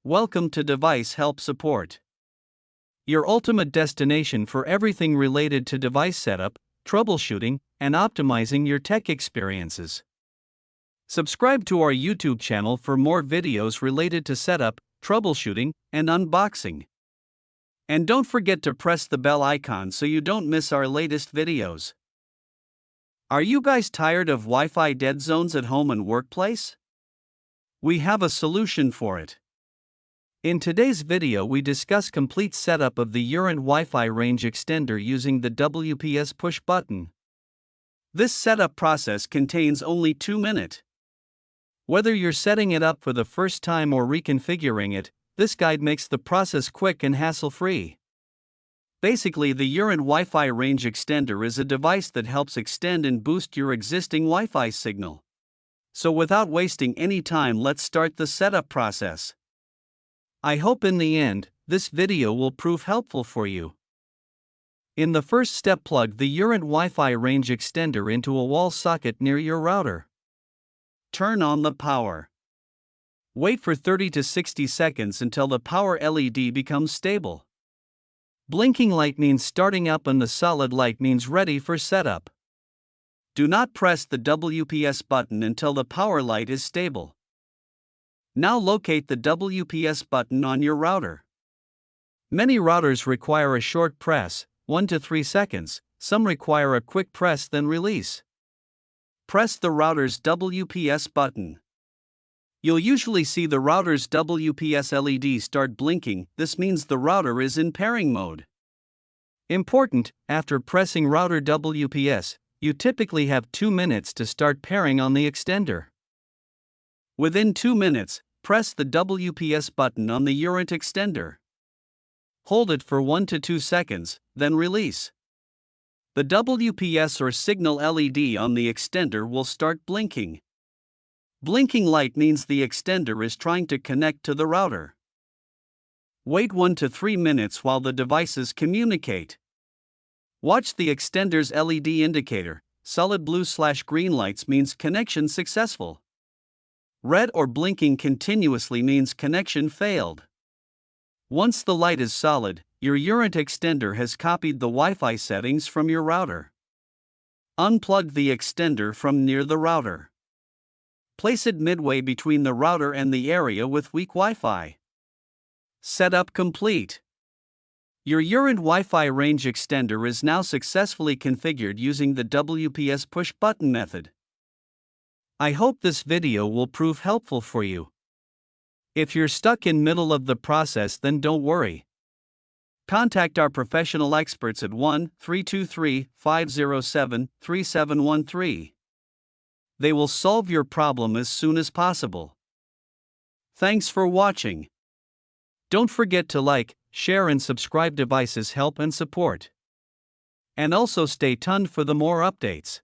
Welcome to Device Help Support, your ultimate destination for everything related to device setup, troubleshooting, and optimizing your tech experiences. Subscribe to our YouTube channel for more videos related to setup, troubleshooting, and unboxing. And don't forget to press the bell icon so you don't miss our latest videos. Are you guys tired of Wi-Fi dead zones at home and workplace? We have a solution for it. In today's video we discuss complete setup of the Urant Wi-Fi Range Extender using the WPS push button. This setup process contains only 2 minutes. Whether you're setting it up for the first time or reconfiguring it, this guide makes the process quick and hassle-free. Basically, the Urant Wi-Fi Range Extender is a device that helps extend and boost your existing Wi-Fi signal. So without wasting any time, let's start the setup process. I hope in the end, this video will prove helpful for you. In the first step, plug the Urant Wi-Fi Range Extender into a wall socket near your router. Turn on the power. Wait for 30 to 60 seconds until the power LED becomes stable. Blinking light means starting up and the solid light means ready for setup. Do not press the WPS button until the power light is stable. Now locate the WPS button on your router. Many routers require a short press, 1 to 3 seconds, some require a quick press then release. Press the router's WPS button. You'll usually see the router's WPS LED start blinking. This means the router is in pairing mode. Important, after pressing router WPS, you typically have 2 minutes to start pairing on the extender. Within 2 minutes, press the WPS button on the Urant extender. Hold it for 1 to 2 seconds, then release. The WPS or signal LED on the extender will start blinking. Blinking light means the extender is trying to connect to the router. Wait 1 to 3 minutes while the devices communicate. Watch the extender's LED indicator. Solid blue/green lights means connection successful. Red or blinking continuously means connection failed. Once the light is solid, your Urant extender has copied the Wi-Fi settings from your router. Unplug the extender from near the router. Place it midway between the router and the area with weak Wi-Fi. Setup complete. Your Urant Wi-Fi Range Extender is now successfully configured using the WPS push button method. I hope this video will prove helpful for you. If you're stuck in middle of the process, then don't worry. Contact our professional experts at 1-323-507-3713. They will solve your problem as soon as possible. Thanks for watching. Don't forget to like, share and subscribe. Devices Help and Support. And also stay tuned for the more updates.